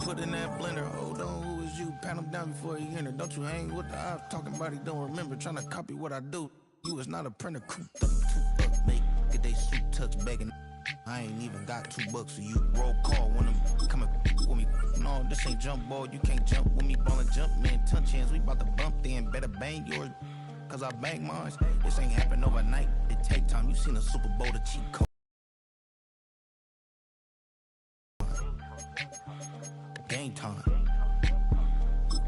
put in that blender. Hold on, who is you? Pat him down before he enter. Don't you hang with the ops talking about he don't remember. Trying to copy what I do. You is not a printer. Cooped up, too up, make get they suit tucks begging. I ain't even got $2 for you. Roll call when I'm coming with me. No, this ain't jump ball. You can't jump with me. Ballin' jump, man. Touch hands. We bout to bump then. Better bang yours. Cause I bang mine. This ain't happen overnight. It take time. You seen a Super Bowl to cheat code. Game time.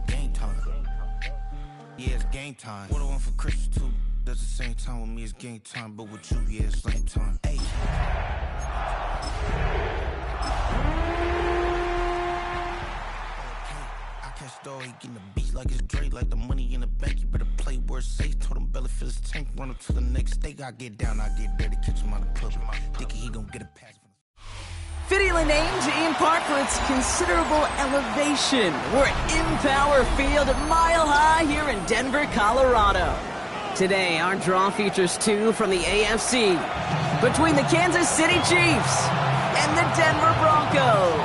Game time. Yeah, it's game time. What I want for Christmas too. Does the same time with me, it's game time. But with you, yeah, it's same time. Hey. I catch the dog, he getting the beat like it's Dre, like the money in the bank. You better play where it's safe. Told him Bella fill his tank, run up to the next stake. I get down, I get there to catch him on the club. Thinking he gon' get a pass. Fittingly named in part for its considerable elevation. We're at Empower Field at Mile High here in Denver, Colorado. Today, our draw features two from the AFC between the Kansas City Chiefs and the Denver Broncos.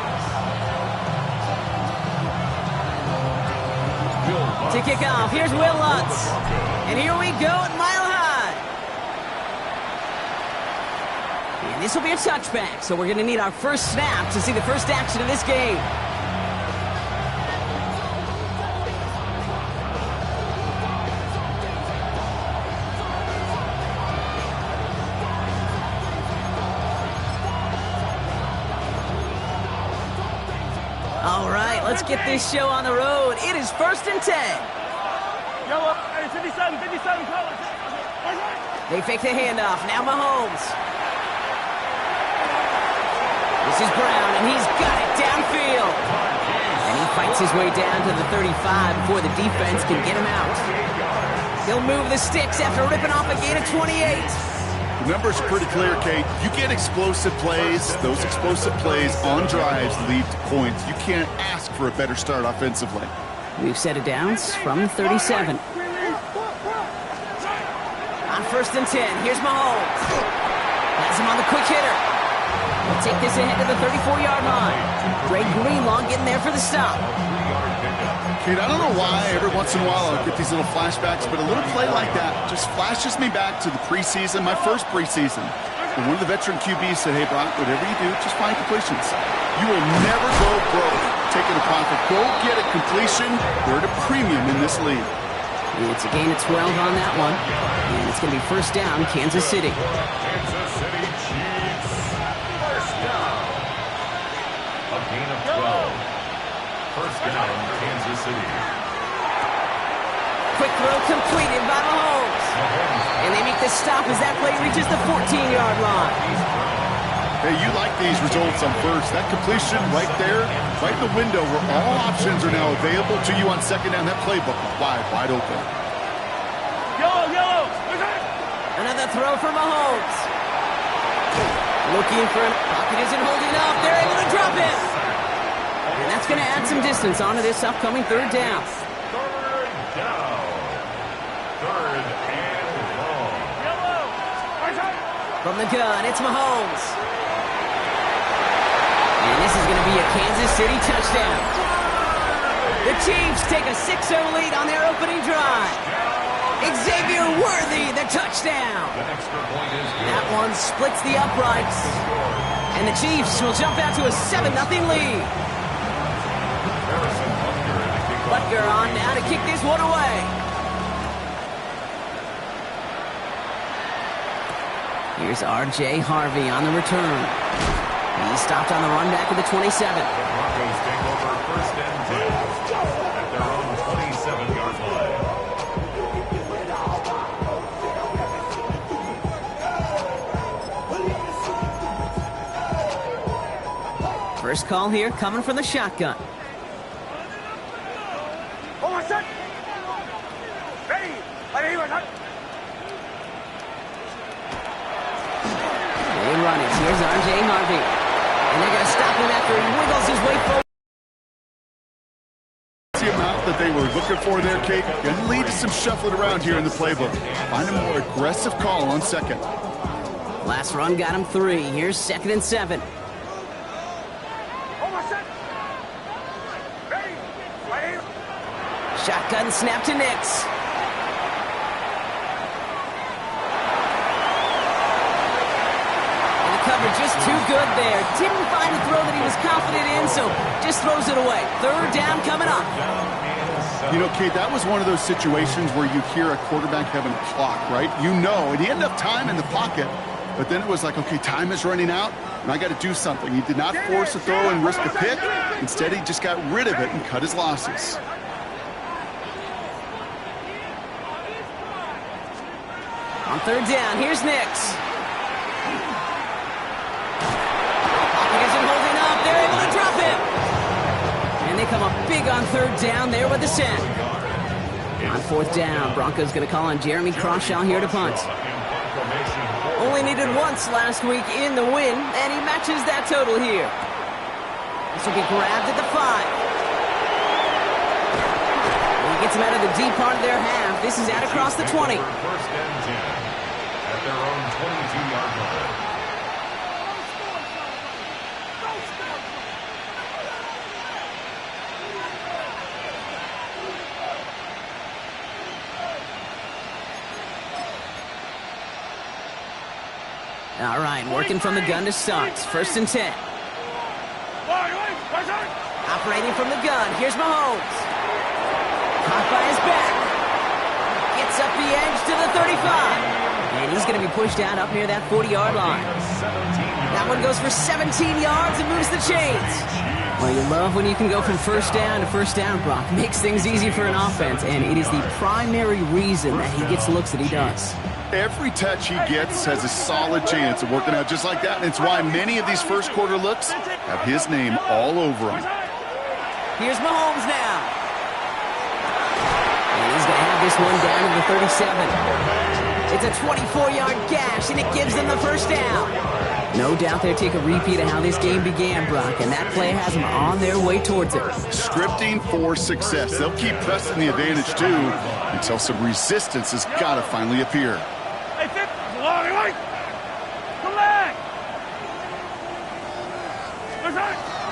To kick off, here's Will Lutz. And here we go at Mile High. And this will be a touchback, so we're going to need our first snap to see the first action of this game. All right, let's get this show on the road. It is 1st and 10. They fake the handoff. Now Mahomes. This is Brown, and he's got it downfield. And he fights his way down to the 35 before the defense can get him out. He'll move the sticks after ripping off a gain of 28. The numbers are pretty clear, Kate. You get explosive plays. Those explosive plays on drives lead to points. You can't ask for a better start offensively. We've set it downs from 37. On 1st and 10, here's Mahomes. Has him on the quick hitter. We'll take this ahead to the 34-yard line. Dre Greenlaw getting there for the stop. Kate, I don't know why every once in a while I'll get these little flashbacks, but a little play like that just flashes me back to the preseason, my first preseason. And one of the veteran QBs said, hey, Brock, whatever you do, just find completions. You will never go broke taking a profit. Go get a completion. They're at a premium in this league. It's a gain of 12 on that one. And it's going to be first down, Kansas City. Kansas City Chiefs. First down. A gain of 12. First down, Kansas City. Quick throw completed by Mahomes. And they make the stop as that play reaches the 14-yard line. Hey, you like these results on first. That completion right there, right in the window where all options are now available to you on second down. That playbook is wide open. Yellow. Another throw for Mahomes. Looking for it. Pocket isn't holding up. They're able to drop it. And that's going to add some distance onto this upcoming third down. Third down. Third and long. From the gun, it's Mahomes. And this is going to be a Kansas City touchdown. The Chiefs take a 6-0 lead on their opening drive. Xavier Worthy, the touchdown. The extra point is good. That one splits the uprights. And the Chiefs will jump out to a 7-0 lead. Butker on now to kick this one away. Here's R.J. Harvey on the return. He stopped on the run back at the 27. The Broncos take over first and 10 at their own 27-yard line. First call here coming from the shotgun. They run it. Here's R.J. Harvey. And they're going to stop him after he wiggles his way forward. The amount that they were looking for there, Kate, going to lead to some shuffling around here in the playbook. Find a more aggressive call on second. Last run got him 3. Here's 2nd and 7. Shotgun snap to Nix. Cover just too good there. Didn't find a throw that he was confident in, so just throws it away. Third down coming up. You know, Kate, that was one of those situations where you hear a quarterback having a clock, right? You know, and he had enough time in the pocket, but then it was like, okay, time is running out, and I got to do something. He did not force a throw and risk a pick. Instead, he just got rid of it and cut his losses. On third down, here's Nix. They're able to drop him. And they come up big on third down there with the sack. On fourth down, Broncos going to call on Jeremy Crawshaw here to punt. Only needed once last week in the win, and he matches that total here. This will be grabbed at the 5. He gets him out of the deep part of their half. This is out across the 20. First and 10 at their own 22-yard line. All right, working from the gun to start. First and 10. Operating from the gun. Here's Mahomes. Caught by his back. Gets up the edge to the 35. And he's going to be pushed out up near that 40-yard line. That one goes for 17 yards and moves the chains. Well, you love when you can go from first down to first down, Brock. Makes things easy for an offense, and it is the primary reason that he gets looks that he does. Every touch he gets has a solid chance of working out just like that, and it's why many of these first quarter looks have his name all over them. Here's Mahomes now. And he's going to have this one down to the 37. It's a 24-yard gash, and it gives them the first down. No doubt they'll take a repeat of how this game began, Brock, and that play has them on their way towards it. Scripting for success. They'll keep pressing the advantage, too, until some resistance has got to finally appear.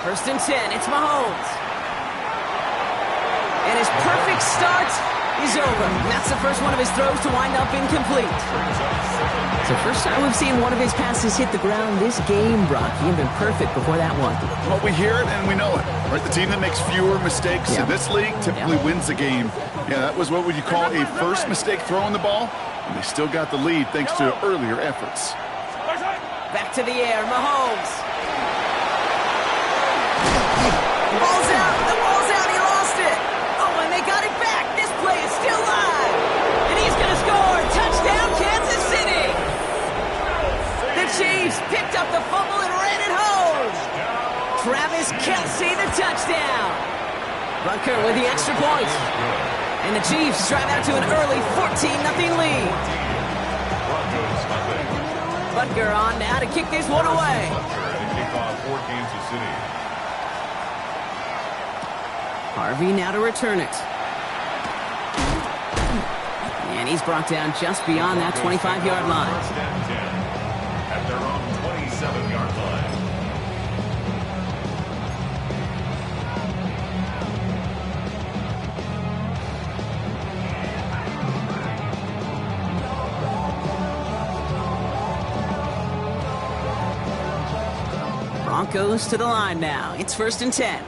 First and 10, it's Mahomes. And his perfect start is over. That's the first one of his throws to wind up incomplete. It's the first time we've seen one of his passes hit the ground this game, Brock. He had been perfect before that one. Well, we hear it and we know it. Right? The team that makes fewer mistakes in this league typically wins the game. Yeah, that was what would you call a first mistake throwing the ball, and they still got the lead thanks to earlier efforts. Back to the air, Mahomes. The ball's out, he lost it. Oh, and they got it back. This play is still live. And he's going to score. Touchdown, Kansas City. The Chiefs picked up the fumble and ran it home. Travis Kelce, the touchdown. Butker with the extra point. And the Chiefs drive out to an early 14-0 lead. Butker on now to kick this one away. Kickoff for Kansas City. Harvey now to return it. And he's brought down just beyond that 25-yard line. First and 10 at their own 27-yard line. Broncos to the line now. It's first and 10.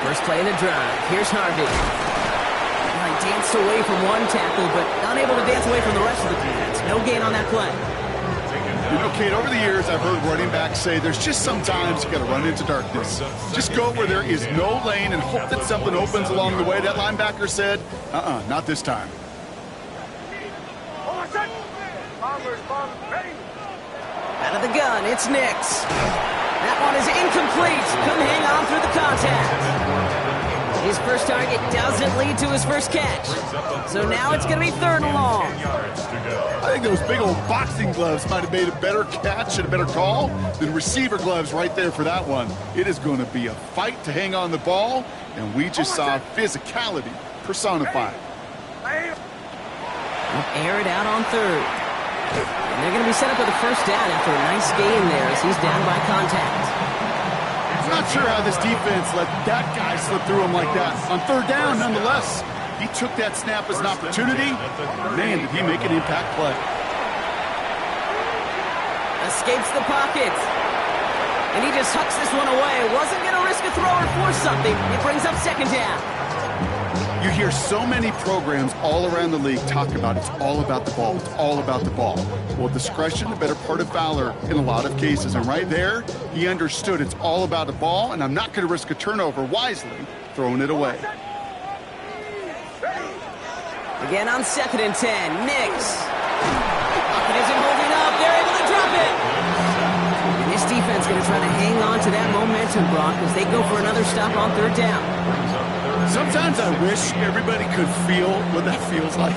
First play of the drive. Here's Harvey. He danced away from one tackle, but unable to dance away from the rest of the defense. No gain on that play. You know, Kate, over the years, I've heard running backs say there's just sometimes you got to run into darkness. Just go where there is no lane and hope that something opens along the way. That linebacker said, not this time. Out of the gun, it's Nix. That one is incomplete. Couldn't hang on through the contact. His first target doesn't lead to his first catch. So now it's going to be third and long. I think those big old boxing gloves might have made a better catch and a better call than receiver gloves right there for that one. It is going to be a fight to hang on the ball, and we just saw physicality personified. Air it out on third. And they're going to be set up with a first down after a nice gain there as he's down by contact. not sure how this defense let that guy slip through him like that. On third down, nonetheless, he took that snap as an opportunity. Man, did he make an impact play. Escapes the pocket. And he just hucks this one away. Wasn't going to risk a throw or force something. It brings up second down. You hear so many programs all around the league talk about it's all about the ball. It's all about the ball. Well, discretion, the better part of valor in a lot of cases. And right there, he understood it's all about the ball, and I'm not going to risk a turnover, wisely throwing it away. Again on 2nd and 10. Nix. Pocket isn't holding up. They're able to drop it. And this defense going to try to hang on to that momentum, Brock, as they go for another stop on third down. Sometimes I wish everybody could feel what that feels like.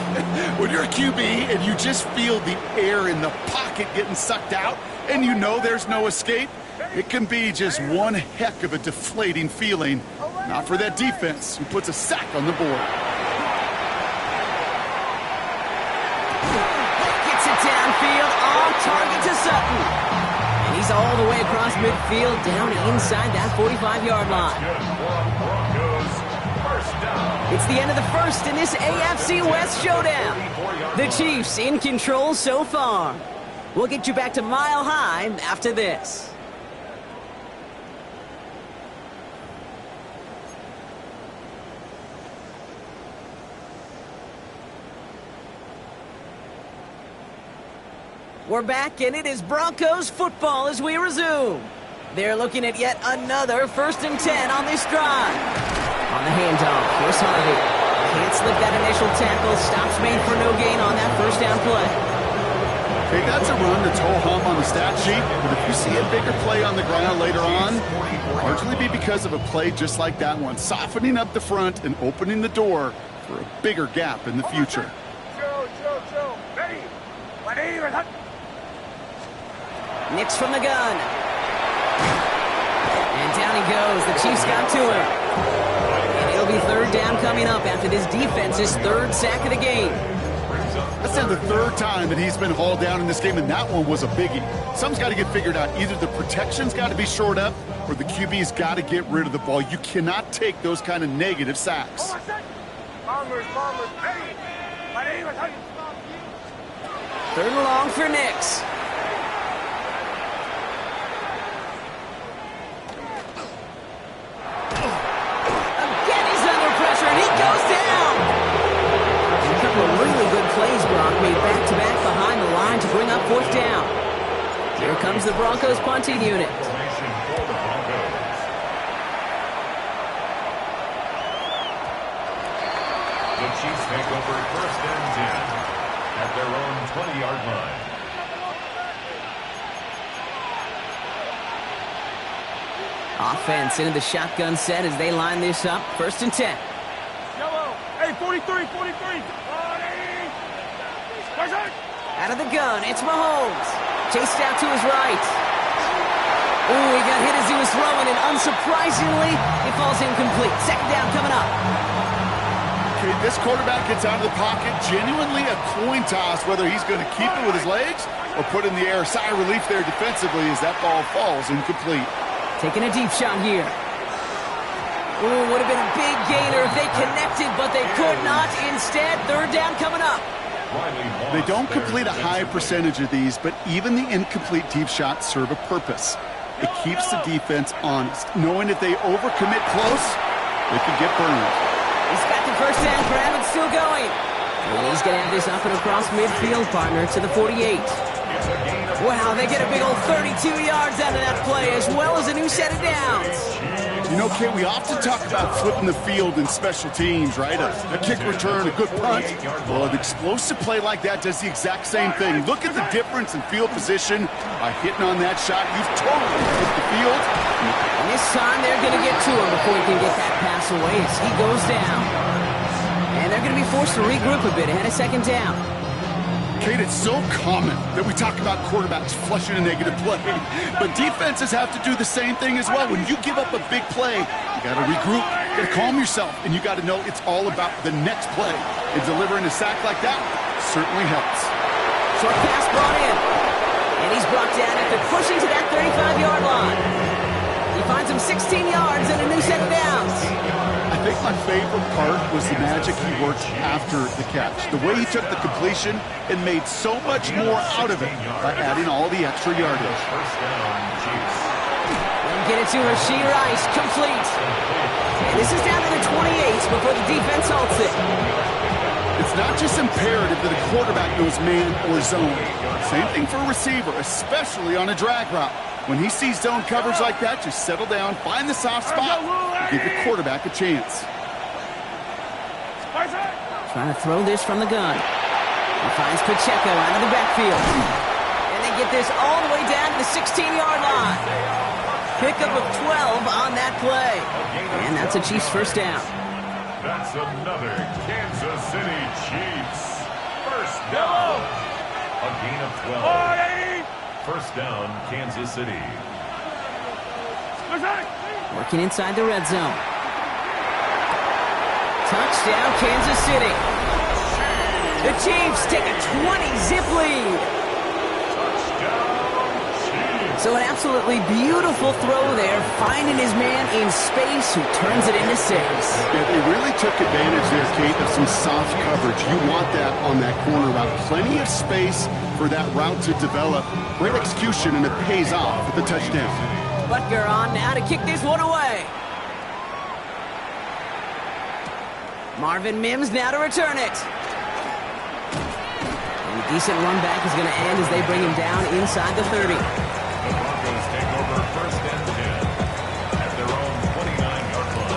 When you're a QB and you just feel the air in the pocket getting sucked out and you know there's no escape, it can be just one heck of a deflating feeling. Not for that defense who puts a sack on the board. Gets it downfield, on target to Sutton. And he's all the way across midfield, down inside that 45-yard line. It's the end of the first in this AFC West showdown. The Chiefs in control so far. We'll get you back to Mile High after this. We're back, and it is Broncos football as we resume. They're looking at yet another 1st and 10 on this drive. On the handoff, here's Harvey. Can't slip that initial tackle. Stops made for no gain on that first down play. Okay, that's a run that's ho-hum on the stat sheet, but if you see a bigger play on the ground later on, largely be because of a play just like that one, softening up the front and opening the door for a bigger gap in the future. Nix from the gun. And down he goes. The Chiefs got to him. And it'll be third down coming up after this defense's third sack of the game. That's now the third time that he's been hauled down in this game, and that one was a biggie. Something's got to get figured out. Either the protection's got to be shored up, or the QB's got to get rid of the ball. You cannot take those kind of negative sacks. Third and long for Nix. Plays, Brock, made back-to-back behind the line to bring up fourth down. Here comes the Broncos punting unit. The Chiefs take over 1st and 10 at their own 20-yard line. Offense into the shotgun set as they line this up. 1st and 10. Hey, 43. Out of the gun, it's Mahomes. Chased out to his right. Ooh, he got hit as he was throwing, and unsurprisingly, it falls incomplete. Second down coming up. Okay, this quarterback gets out of the pocket, genuinely a coin toss, whether he's going to keep it with his legs or put it in the air. Sigh of relief there defensively as that ball falls incomplete. Taking a deep shot here. Ooh, would have been a big gainer if they connected, but they could not. Instead, third down coming up. They don't complete a high percentage of these, but even the incomplete deep shots serve a purpose. It keeps the defense honest, knowing if they overcommit close, they could get burned. He's got the first down grab and still going. And he's going to have this up and across midfield, partner, to the 48. Wow, they get a big old 32 yards out of that play, as well as a new set of downs. You know, Kate, we often talk about flipping the field in special teams, right? A kick return, a good punt. Well, an explosive play like that does the exact same thing. Look at the difference in field position by hitting on that shot. You've totally hit the field. And this time they're going to get to him before he can get that pass away as he goes down. And they're going to be forced to regroup a bit ahead of second down. Kate, it's so common that we talk about quarterbacks flushing a negative play, but defenses have to do the same thing as well. When you give up a big play, you got to regroup, you got to calm yourself, and you got to know it's all about the next play. And delivering a sack like that certainly helps. Short pass brought in, and he's brought down after pushing to that 35-yard line. He finds him 16 yards and a new set of downs. I think my favorite part was the magic he worked after the catch. The way he took the completion and made so much more out of it by adding all the extra yardage. First down, Chiefs. They'll get it to Rashee Rice, complete. And this is down to the 28 before the defense halts it. It's not just imperative that a quarterback knows man or zone. Same thing for a receiver, especially on a drag route. When he sees zone coverage like that, just settle down, find the soft spot, and give your quarterback a chance. Trying to throw this from the gun. He finds Pacheco out of the backfield. And they get this all the way down to the 16-yard line. Pickup of 12 on that play. And that's a Chiefs first down. That's another Kansas City Chiefs first down. A gain of 12. First down, Kansas City. Working inside the red zone. Touchdown, Kansas City. The Chiefs take a 20-zip lead. So an absolutely beautiful throw there, finding his man in space who turns it into 6. Yeah, they really took advantage there, Kate, of some soft coverage. You want that on that corner route. Plenty of space for that route to develop. Great execution, and it pays off with the touchdown. Butker on now to kick this one away. Marvin Mims now to return it. And a decent run back is going to end as they bring him down inside the 30. The Broncos take over first and 10 at their own 29-yard line.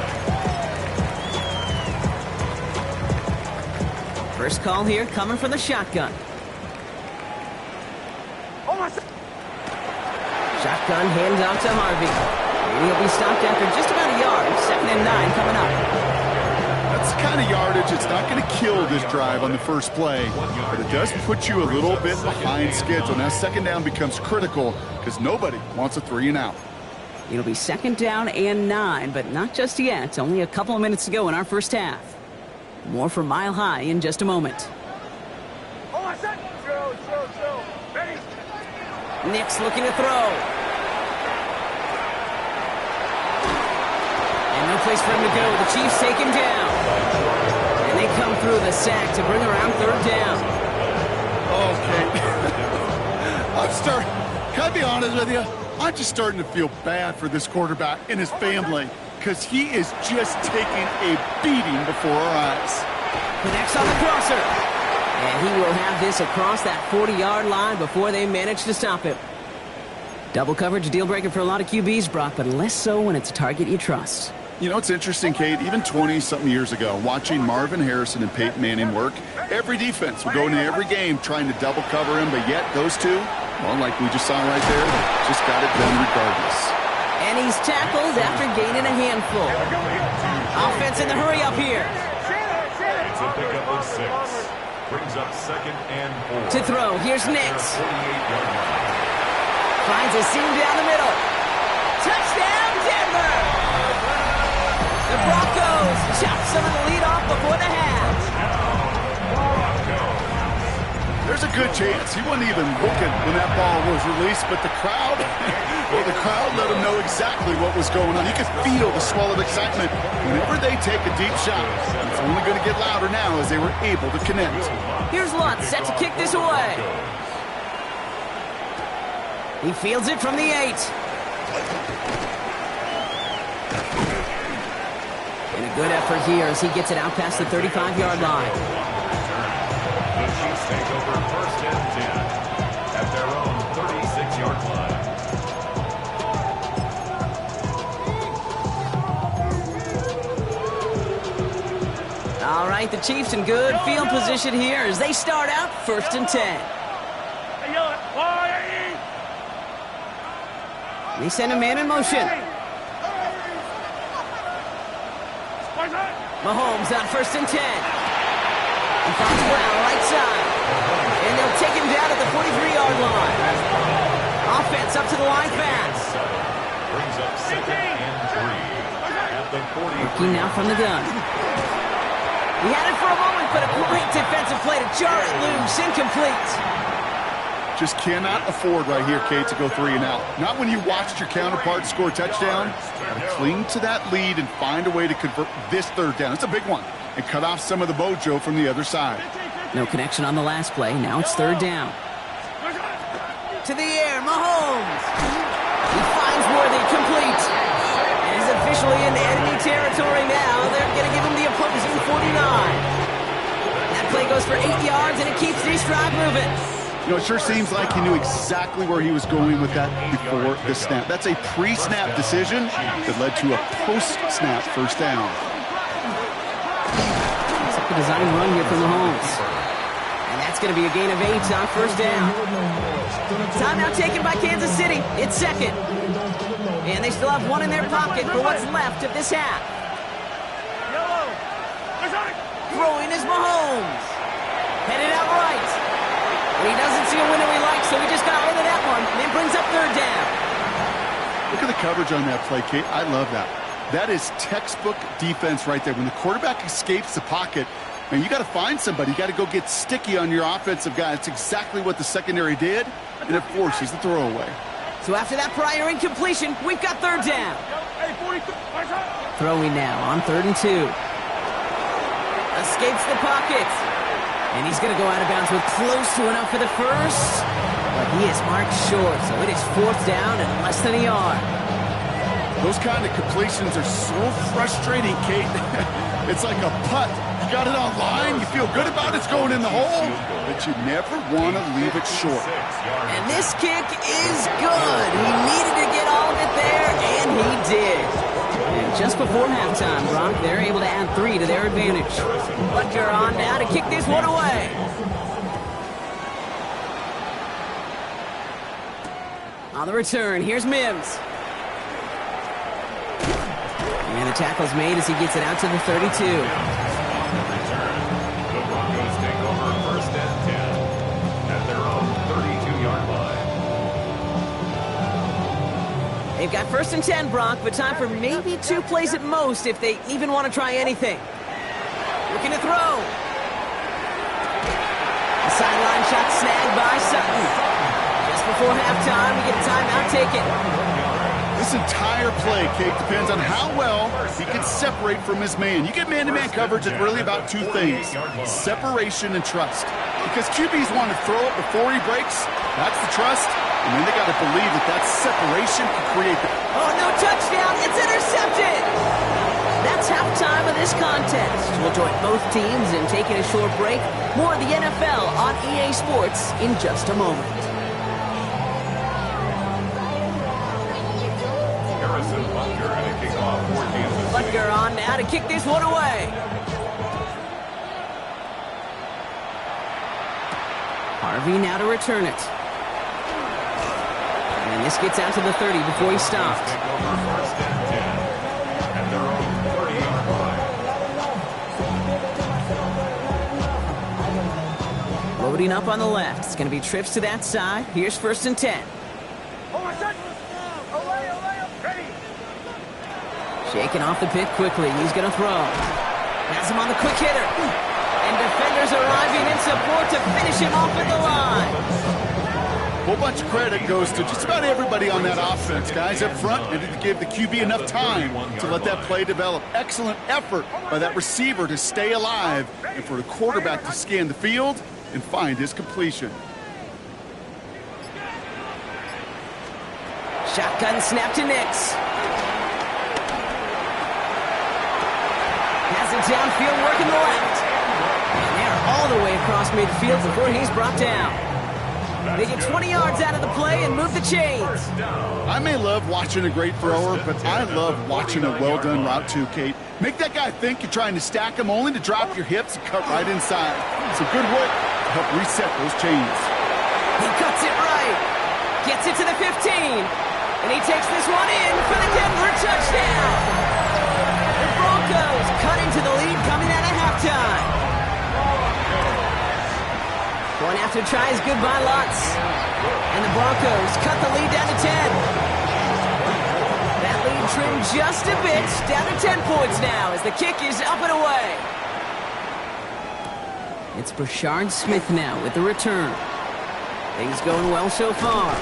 First call here coming from the shotgun. Shotgun handoff to Harvey. And he'll be stopped after just about a yard. 2nd and 9 coming up. That's the kind of yardage. It's not going to kill this drive on the first play, but it does put you a little bit behind schedule. Now second down becomes critical because nobody wants a 3 and out. It'll be 2nd down and 9, but not just yet. It's only a couple of minutes to go in our first half. More from Mile High in just a moment. Nick's looking to throw. And no place for him to go. The Chiefs take him down. And they come through the sack to bring around 3rd down. Okay. Can I be honest with you? I'm just starting to feel bad for this quarterback and his family because he is just taking a beating before our eyes. Connects on the crosser. And he will have this across that 40-yard line before they manage to stop him. Double coverage, a deal breaker for a lot of QBs, Brock, but less so when it's a target you trust. You know, it's interesting, Kate, even 20-something years ago, watching Marvin Harrison and Peyton Manning work, every defense would go into every game trying to double cover him, but yet those two, well, like we just saw right there, just got it done regardless. And he's tackled after gaining a handful. Offense in the hurry up here. It's a pickup of 6. Brings up 2nd and 4. To throw, here's Nix. 48-yard line. Finds a seam down the middle. Touchdown, Denver! The Broncos chop some of the lead off before the half. There's a good chance he wasn't even looking when that ball was released, but the crowd, well, the crowd let him know exactly what was going on. You could feel the swell of excitement whenever they take a deep shot. It's only going to get louder now as they were able to connect. Here's Lutz set to kick this away. He fields it from the 8. And a good effort here as he gets it out past the 35-yard line. The Chiefs take over first and 10 at their own 36-yard line. All right, the Chiefs in good field position here as they start out 1st and 10. They send a man in motion. Mahomes on 1st and 10. He finds Brown right side. And they'll take him down at the 43-yard line. Offense up to the line fast. Brings up 2nd and 3 at the 40. Working now from the gun. He had it for a moment, but a great defensive play to jar it loose. Incomplete. Just cannot afford right here, Kate, to go 3 and out. Not when you watched your counterpart score a touchdown. Gotta cling to that lead and find a way to convert this 3rd down. It's a big one. And cut off some of the mojo from the other side. No connection on the last play. Now it's 3rd down. To the air, Mahomes. He finds Worthy, complete. And he's officially in enemy territory now. They're going to give him the opposing 49. That play goes for 8 yards, and it keeps this drive moving. You know, it sure seems like he knew exactly where he was going with that before the snap. That's a pre-snap decision that led to a post-snap 1st down. It's like a design run here from Mahomes. And that's going to be a gain of 8 on 1st down. Timeout taken by Kansas City. It's 2nd. And they still have 1 in their pocket for what's left of this half. Throwing is Mahomes. Headed out right. And he doesn't see a window he likes, so he just got rid of that one. And it brings up 3rd down. Look at the coverage on that play, Kate. I love that. That is textbook defense right there. When the quarterback escapes the pocket, man, you got to find somebody. You got to go get sticky on your offensive guy. It's exactly what the secondary did, and it forces the throwaway. So after that prior incompletion, we've got 3rd down. Throwing now on 3rd and 2. Escapes the pocket. And he's going to go out of bounds with close to enough for the 1st. But he is marked short, so it is 4th down and less than a yard. Those kind of completions are so frustrating, Kate. It's like a putt. You got it on line, you feel good about it's going in the hole, but you never want to leave it short. And this kick is good. He needed to get all of it there, and he did. And just before halftime, Bronk, they're able to add 3 to their advantage. Butker on now to kick this one away. On the return, here's Mims. And the tackle's made as he gets it out to the 32. On the return, the Broncos take over 1st and 10 at their own 32-yard line. They've got 1st and 10, Bronk, but time for maybe 2 plays at most if they even want to try anything. Looking to throw. A sideline shot snagged by Sutton. Just before halftime, we get a timeout taken. This entire play, Kate, depends on how well he can separate from his man. You get man-to-man coverage, it's really about 2 things, separation and trust. Because QBs want to throw it before he breaks, that's the trust, and then they got to believe that that separation can create the... Oh, no touchdown, it's intercepted! That's halftime of this contest. We'll join both teams in taking a short break. More of the NFL on EA Sports in just a moment. Butker on now to kick this one away. Harvey now to return it. And this gets out to the 30 before he stopped. Loading up on the left. It's going to be trips to that side. Here's 1st and 10. Shaking off the pit quickly. He's going to throw. Has him on the quick hitter. And defenders arriving in support to finish him off at the line. A whole bunch of credit goes to just about everybody on that offense. Guys up front needed to give the QB enough time to let that play develop. Excellent effort by that receiver to stay alive and for the quarterback to scan the field and find his completion. Shotgun snap to Nix. Has it downfield, working the left. And they're all the way across midfield before he's brought down. They get 20 yards out of the play and move the chains. I may love watching a great thrower, but I love watching a well-done route too, Kate. Make that guy think you're trying to stack him only to drop your hips and cut right inside. Some good work to help reset those chains. He cuts it right. Gets it to the 15. And he takes this one in for the Denver touchdown. The Broncos cutting to the lead coming out of halftime. Going after tries goodbye lots. And the Broncos cut the lead down to 10. That lead trimmed just a bit, down to 10 points now as the kick is up and away. It's Brashard Smith now with the return. Things going well so far.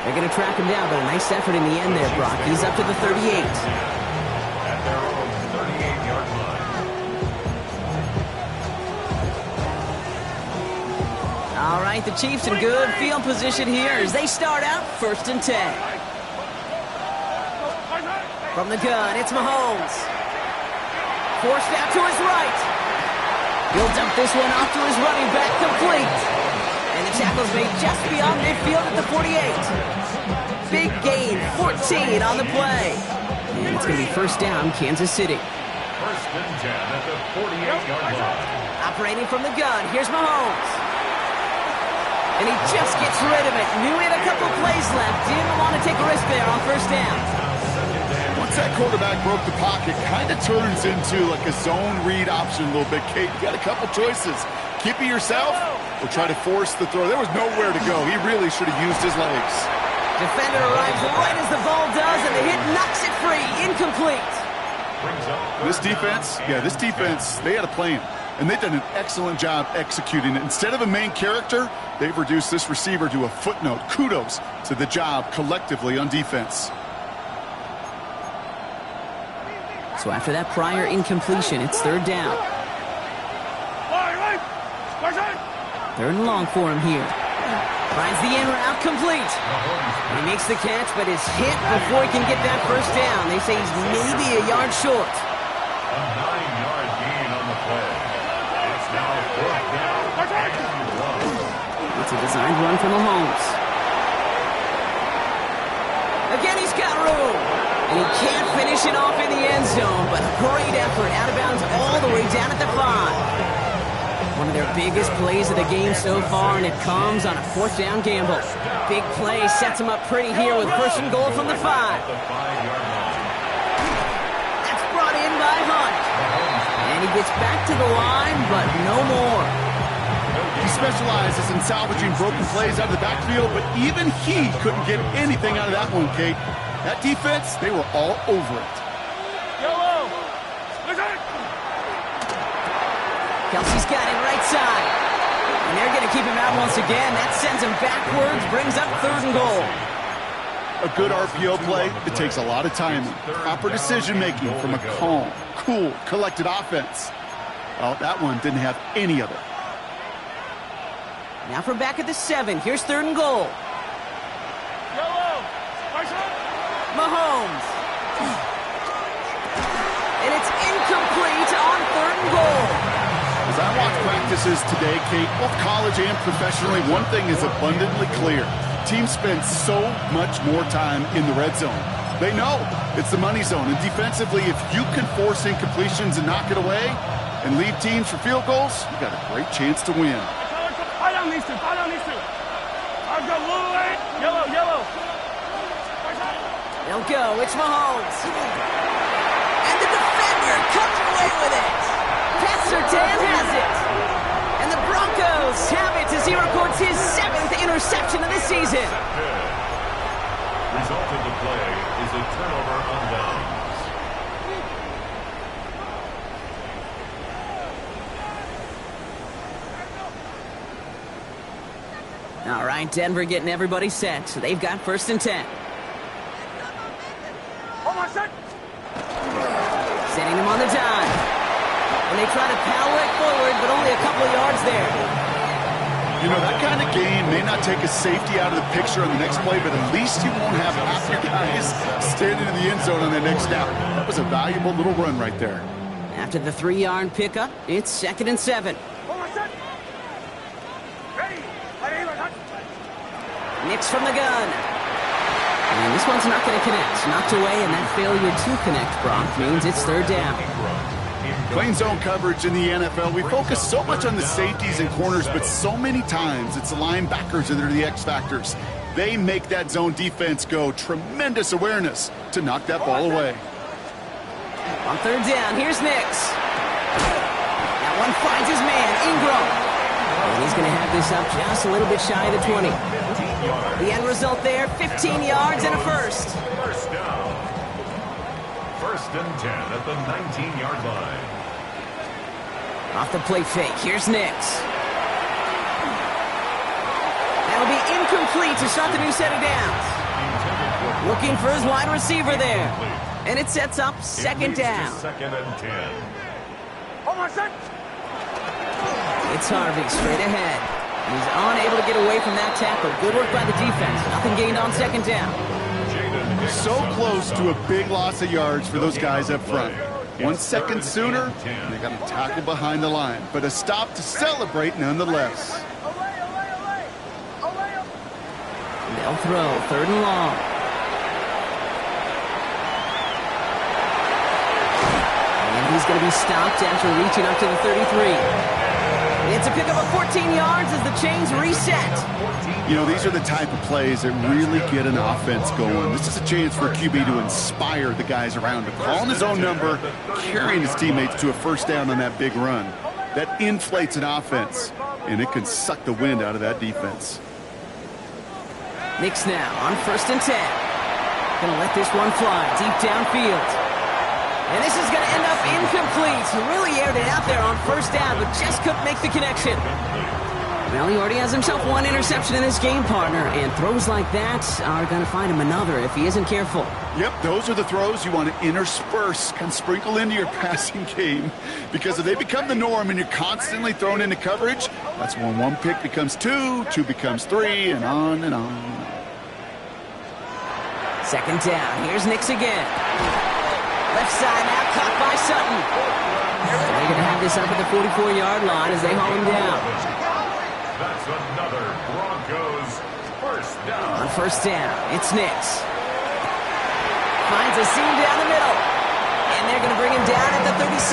They're going to track him down, but a nice effort in the end there, Brock. He's up to the 38. At their own 38-yard line. All right, the Chiefs in good field position here as they start out 1st and 10. From the gun, it's Mahomes. Forced out to his right. He'll dump this one off to his running back, complete. And the tackle's made just beyond midfield at the 48. Big gain, 14 on the play. And it's going to be 1st down, Kansas City. 1st and 10 at the 48-yard line. Operating from the gun, here's Mahomes. And he just gets rid of it. Knew he had a couple plays left. Didn't want to take a risk there on 1st down. Once that quarterback broke the pocket, kind of turns into like a zone read option a little bit, Kate. You got a couple choices. Keep it yourself or try to force the throw. There was nowhere to go. He really should have used his legs. Defender arrives right as the ball does, and the hit knocks it free. Incomplete. This defense, they had a plan. And they've done an excellent job executing it. Instead of a main character, they've reduced this receiver to a footnote. Kudos to the job collectively on defense. So after that prior incompletion, it's 3rd down. 3rd and long for him here. Finds the in route, complete. He makes the catch, but is hit before he can get that 1st down. They say he's maybe a yard short. A 9-yard gain on the play. It's now 4th down and 1. It's a designed run from Mahomes. Again, he's got room. And he can't finish it off in the end zone, but a great effort out of bounds all the way down at the 5. One of their biggest plays of the game so far, and it comes on a 4th down gamble. Big play sets him up pretty here with 1st and goal from the 5. That's brought in by Hunt. And he gets back to the line, but no more. He specializes in salvaging broken plays out of the backfield, but even he couldn't get anything out of that one, Kate. That defense, they were all over it. Kelsey's got it right side. And they're going to keep him out once again. That sends him backwards, brings up 3rd and goal. A good RPO play, it takes a lot of timing. Proper decision-making from a calm, cool, collected offense. Well, that one didn't have any of it. Now from back at the 7, here's 3rd and goal. Mahomes. And it's incomplete on 3rd and goal. As I watch practices today, Kate, both college and professionally, one thing is abundantly clear. Teams spend so much more time in the red zone. They know it's the money zone. And defensively, if you can force incompletions and knock it away and leave teams for field goals, you got a great chance to win. Fight on these two. I've got yellow. They'll go. It's Mahomes. And the defender comes away with it. Pat Surtain has it. And the Broncos have it as he records his 7th interception of the season. Result of the play is a turnover on downs. All right, Denver getting everybody set. So they've got 1st and 10. Setting him on the dime. And they try to power it forward, but only a couple of yards there. You know, that kind of game may not take a safety out of the picture on the next play, but at least you won't have half your guys standing in the end zone on the next down. That was a valuable little run right there. After the 3-yard pickup, it's 2nd and 7. Nix from the gun. And this one's not going to connect. Knocked away, and that failure to connect, Brock, means it's 3rd down. Plain zone coverage in the NFL, we focus so much on the safeties and corners, but so many times it's the linebackers that are the X factors. They make that zone defense go. Tremendous awareness to knock that ball away. On 3rd down, here's Nix. That one finds his man, Ingram. And he's going to have this up just a little bit shy of the 20. The end result there, 15 yards and a 1st. 1st down. 1st and 10 at the 19-yard line. Off the play fake, here's Nix. That'll be incomplete to start the new set of downs. Looking for his wide receiver there. And it sets up second down. Second and 10. It's Harvey straight ahead. He's unable to get away from that tackle. Good work by the defense. Nothing gained on second down. So close to a big loss of yards for those guys up front. 1 second sooner, and they got a tackle behind the line. But a stop to celebrate nonetheless. They'll throw, 3rd and long. And he's going to be stopped after reaching up to the 33. It's a pickup of 14 yards as the chains reset. You know, these are the type of plays that really get an offense going. This is a chance for a QB to inspire the guys around him. Calling his own number, carrying his teammates to a first down on that big run. That inflates an offense, and it can suck the wind out of that defense. Knicks now on 1st and 10. Gonna let this one fly deep downfield. And this is gonna end up incomplete. He really aired it out there on 1st down, but just couldn't make the connection. Well, he already has himself 1 interception in this game, partner, and throws like that are gonna find him another if he isn't careful. Yep, those are the throws you want to intersperse, kind of sprinkle into your passing game, because if they become the norm and you're constantly thrown into coverage, that's when 1 pick becomes 2, 2 becomes 3, and on and on and on. Second down. Here's Nix again. Left side now, caught by Sutton. They're going to have this up at the 44-yard line as they haul him down. That's another Broncos first down. On 1st down, it's Nix. Finds a seam down the middle. And they're going to bring him down at the 36.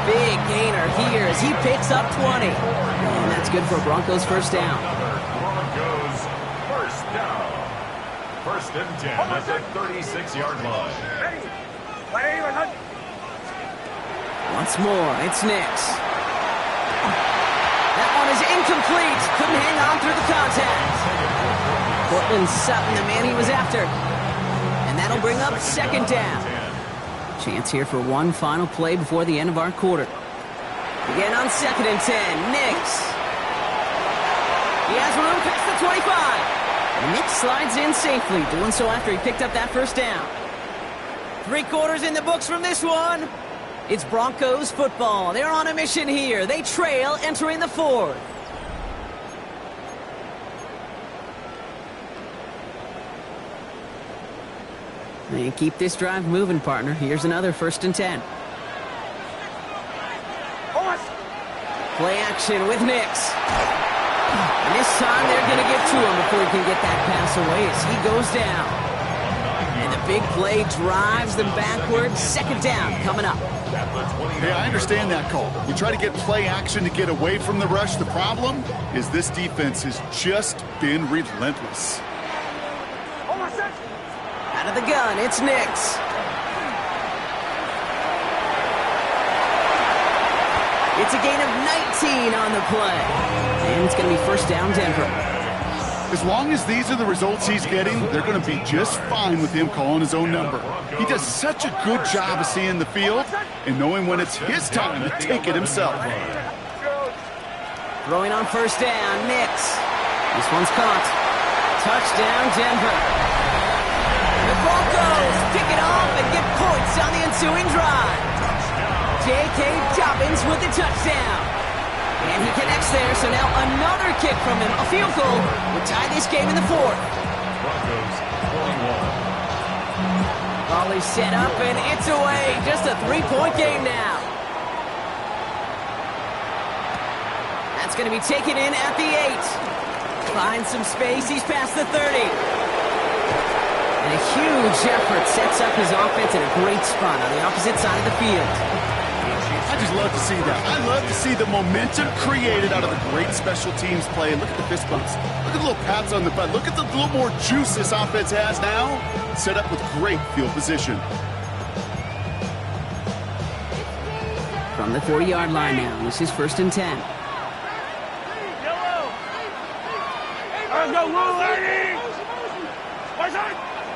Big gainer here as he picks up 20. And that's good for Broncos first down. Broncos first down. 1st and 10 at the 36-yard line. Once more, it's Nix. That one is incomplete. Couldn't hang on through the contact. Cortland Sutton, the man he was after. And that'll bring up 2nd down. Chance here for one final play before the end of our quarter. Again on 2nd and 10, Nix. He has room past the 25. Nix slides in safely, doing so after he picked up that 1st down. 3 quarters in the books from this one. It's Broncos football. They're on a mission here. They trail entering the 4th. They keep this drive moving, partner. Here's another 1st and 10. Play action with Nix. And this time they're going to get to him before he can get that pass away as he goes down. And the big play drives them backwards. 2nd down coming up. Hey, I understand that call. You try to get play action to get away from the rush. The problem is this defense has just been relentless. Out of the gun, it's Nix. It's a gain of 19 on the play. And it's going to be 1st down Denver. As long as these are the results he's getting, they're going to be just fine with him calling his own number. He does such a good job of seeing the field and knowing when it's his time to take it himself. Throwing on 1st down, Nix. This one's caught. Touchdown Denver. The Broncos pick it off and get points on the ensuing drive. J.K. Dobbins with the touchdown. And he connects there, so now another kick from him. A field goal will tie this game in the 4th. Broncos 41. Ball is set up, and it's away. Just a 3-point game now. That's going to be taken in at the 8. Finds some space. He's past the 30. And a huge effort sets up his offense in a great spot on the opposite side of the field. I just love to see that. I love to see the momentum created out of the great special teams play. And look at the fist bumps. Look at the little pats on the butt. Look at the little more juice this offense has now. Set up with great field position. From the 40-yard line now. This is 1st and 10.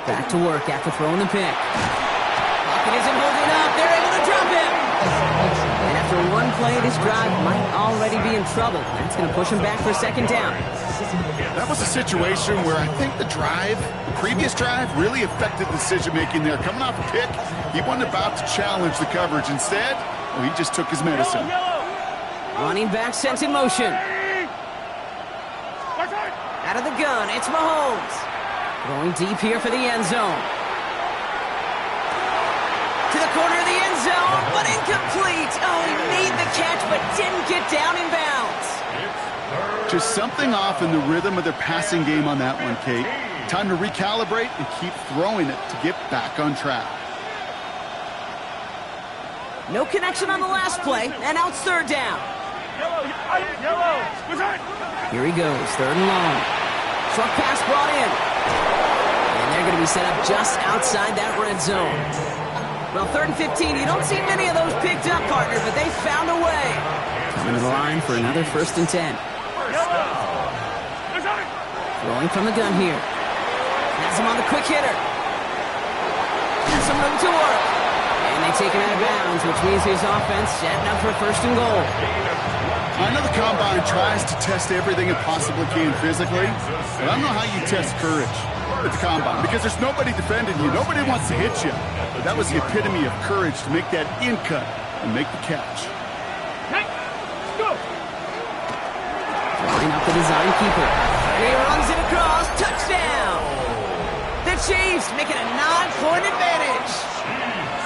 Back to work after throwing the pick. Pocket isn't holding up. They're able to drop him. And after one play, this drive might already be in trouble. That's going to push him back for 2nd down. That was a situation where I think the previous drive, really affected decision-making there. Coming off a pick, he wasn't about to challenge the coverage. Instead, he just took his medicine. Running back sent in motion. Out of the gun, it's Mahomes. Going deep here for the end zone. To the corner of the end zone, but incomplete. Oh, he made the catch, but didn't get down in bounds. Just something off in the rhythm of their passing game on that one, Kate. Time to recalibrate and keep throwing it to get back on track. No connection on the last play, and now it's third down. Here he goes, third and long. Short pass brought in. And they're going to be set up just outside that red zone. Well, 3rd and 15, you don't see many of those picked up, partner, but they found a way. Coming to the line for another 1st and 10. Throwing from the gun here. Has him on the quick hitter. Has some room to work. And they take him out of bounds, which means his offense setting up for 1st and goal. I know the Combine tries to test everything it possibly can physically, but I don't know how you test courage at the Combine, because there's nobody defending you. Nobody wants to hit you. But that was the epitome of courage to make that in cut and make the catch. Throwing up the design keeper. And he runs it across. Touchdown! The Chiefs making a 9-point advantage.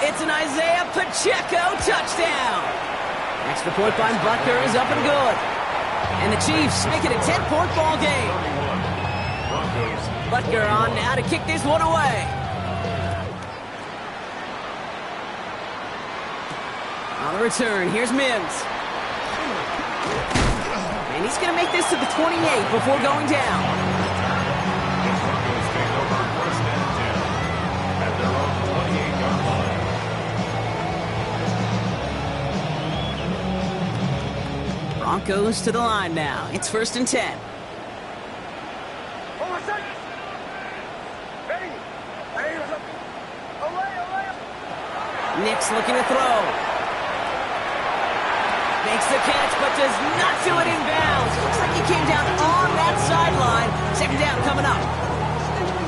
It's an Isaiah Pacheco touchdown. Extra point by Butker is up and good. And the Chiefs make it a 10-point ball game. Butker on now to kick this one away. On the return, here's Mims. And he's going to make this to the 28 before going down. Broncos to the line now. It's 1st and 10. Nick's looking to throw. Makes the catch, but does not do it in bounds. Looks like he came down on that sideline. 2nd down coming up.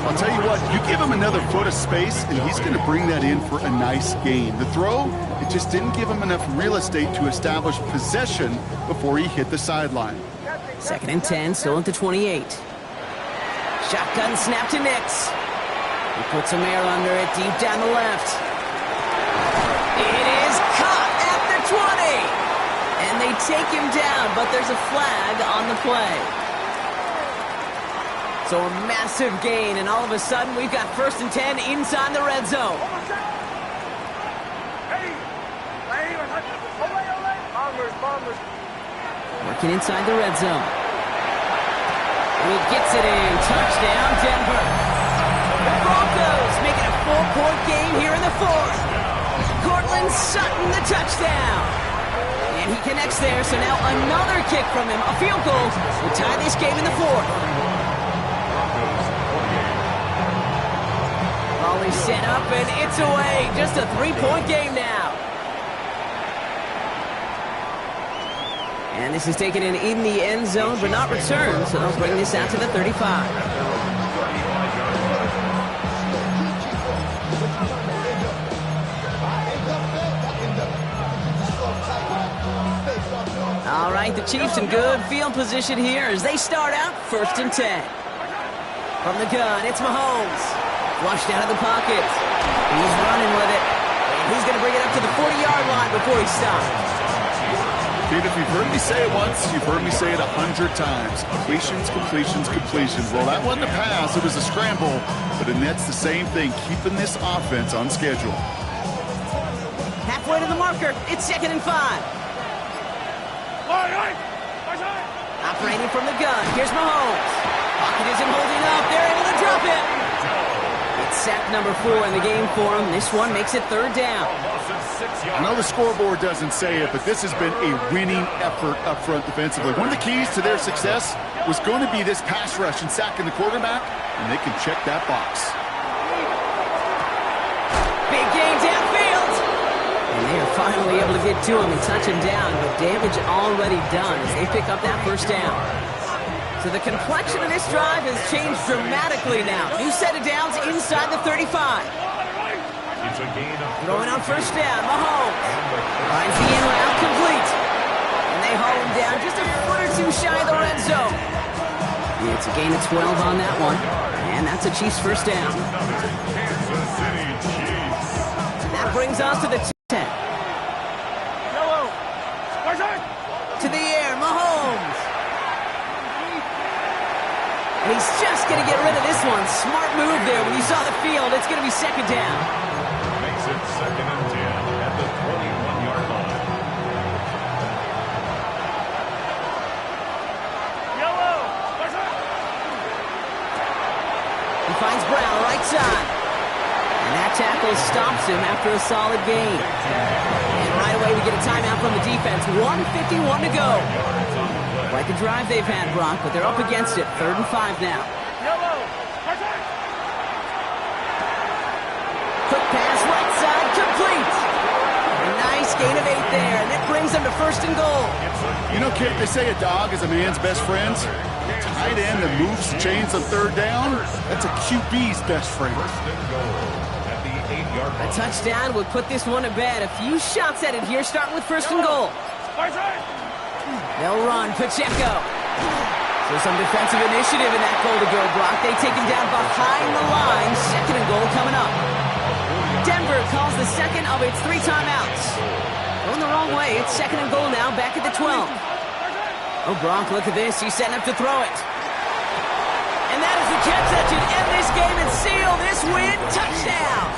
I'll tell you what, you give him another foot of space, and he's going to bring that in for a nice gain. The throw, it just didn't give him enough real estate to establish possession before he hit the sideline. 2nd and 10, still at the 28. Shotgun snap to Nix. He puts some air under it, deep down the left. It is caught at the 20. And they take him down, but there's a flag on the play. So a massive gain, and all of a sudden we've got 1st and 10 inside the red zone. Working inside the red zone. And he gets it in. Touchdown, Denver. The Broncos making a 4-point game here in the 4th. Cortland Sutton, the touchdown. And he connects there, so now another kick from him. A field goal will tie this game in the 4th. Ball is set up, and it's away. Just a 3-point game now. And this is taken in the end zone, but not returned, so they'll bring this out to the 35. All right, the Chiefs in good field position here as they start out 1st and 10. From the gun, it's Mahomes. Flushed out of the pocket. He's running with it. And he's going to bring it up to the 40-yard line before he stops. Dude, if you've heard me say it once, you've heard me say it 100 times. Completions, completions, completions. Well, that wasn't a pass. It was a scramble. But that's the same thing, keeping this offense on schedule. Halfway to the marker. It's 2nd and 5. Operating from the gun. Here's Mahomes. Pocket isn't holding up. They're able to drop it. It's sack number 4 in the game for him. This one makes it 3rd down. I know the scoreboard doesn't say it, but this has been a winning effort up front defensively. One of the keys to their success was going to be this pass rush and sacking the quarterback, and they can check that box. Big gain downfield. And they are finally able to get to him and touch him down, but damage already done as they pick up that 1st down. So the complexion of this drive has changed dramatically now. New set of downs inside the 35. It's a gain of Throwing on first down, Mahomes finds the in route complete. And they haul him down just a foot or two shy of the red zone. It's a gain of 12 on that one. And that's a Chiefs first down. Kansas City Chiefs. That brings us to the 10. To the air, Mahomes. And he's just going to get rid of this one. Smart move there. When you saw the field, it's going to be second down. Makes it 2nd and 10 at the 21-yard line. He finds Brown right side. And that tackle stops him after a solid gain. And right away we get a timeout from the defense. 1:51 to go. Quite the drive they've had, Brock, but they're up against it. 3rd and 5 now. Quick pass right side, complete. A nice gain of 8 there, and that brings them to 1st and goal. You know, Kate, they say a dog is a man's best friend. Tight end that moves chains on 3rd down, that's a QB's best friend. 1st and goal at the 8-yard A line. touchdown would put this one to bed. A few shots at it here, starting with 1st and goal. They'll run, Pacheco. So some defensive initiative in that goal to go, Brock. They take him down behind the line. 2nd and goal coming up. Denver calls the second of its 3 timeouts. Going the wrong way. It's 2nd and goal now, back at the 12. Oh, Brock, look at this. He's setting up to throw it. And that is the catch that should end this game and seal this win. Touchdown!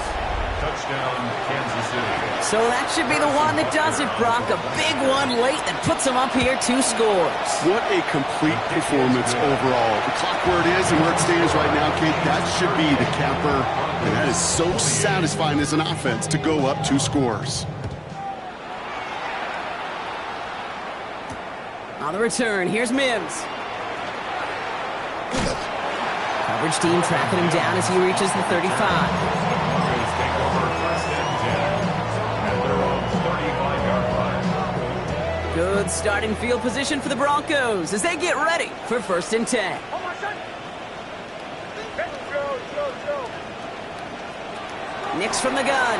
Touchdown, Kansas City. So that should be the one that does it, Brock. A big one late that puts them up here 2 scores. What a complete performance overall. The clock where it is and where it stands right now, Kate, that should be the capper. And that is so satisfying as an offense to go up 2 scores. On the return, here's Mims. Coverage team tracking him down as he reaches the 35. Broncos take over 1st and 10 at their own 35-yard line. Good starting field position for the Broncos as they get ready for 1st and 10. Nix from the gun.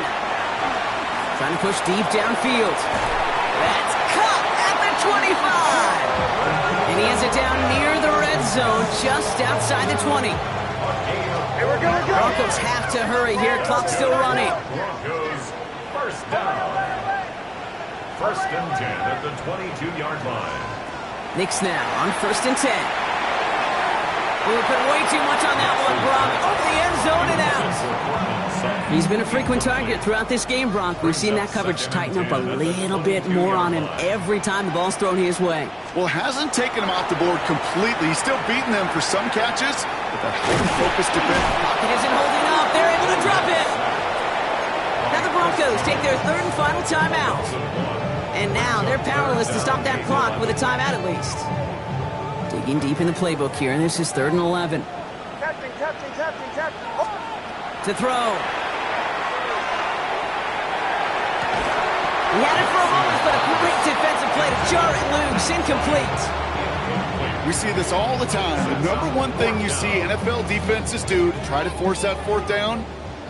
Trying to push deep downfield. That's caught at the 25. And he has it down near the red zone, just outside the 20. Broncos have to hurry here. Clock's still running. Broncos first down. 1st and 10 at the 22-yard line. Nix now on 1st and 10. We've put way too much on that one, Brock. Over the end zone and out. He's been a frequent target throughout this game, Brock. We've seen that coverage tighten up a little bit more on him every time the ball's thrown his way. Well, hasn't taken him off the board completely. He's still beating them for some catches, but that highly focused defense. Pocket isn't holding up. They're able to drop it. Now the Broncos take their 3rd and final timeout. And now they're powerless to stop that clock with a timeout at least. Digging deep in the playbook here, and this is 3rd and 11. To throw. He had it for a moment, but a great defensive play to jar it loose. Incomplete. We see this all the time. The number one thing you see NFL defenses do to try to force that 4th down,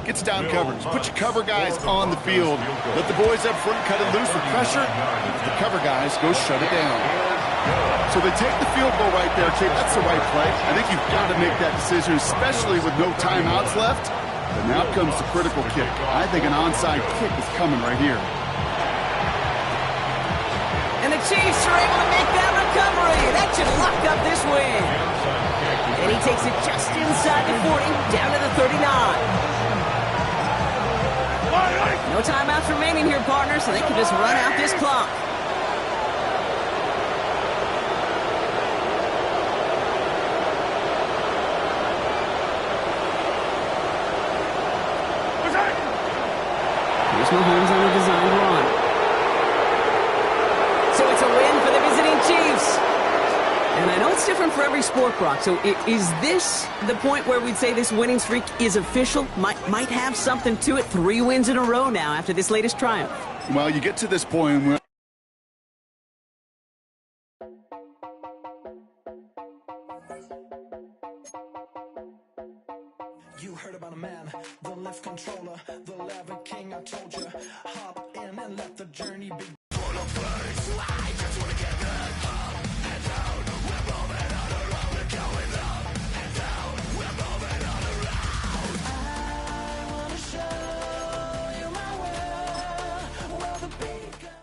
gets down coverage. Put your cover guys on the field. Let the boys up front cut it loose with pressure. The cover guys go shut it down. So they take the field goal right there, Kate. That's the right play. I think you've got to make that decision, especially with no timeouts left. But now comes the critical kick. I think an onside kick is coming right here. And the Chiefs are able to make that recovery. That should lock up this win. And he takes it just inside the 40, down to the 39. No timeouts remaining here, partner, so they can just run out this clock. Here's Mahomes on the designed run. So it's a win for the visiting Chiefs. And I know it's different for every sport, Brock. So is this the point where we'd say this winning streak is official? Might have something to it. 3 wins in a row now after this latest triumph. Well, you get to this point where You heard about a man, the lift controller, the lever king, I told you. Hop in and let the journey begin. Full of birds, I just wanna get there. Up and down, we're moving on around. We're going up and down, we're moving on around. I wanna show you my world, where the beacon.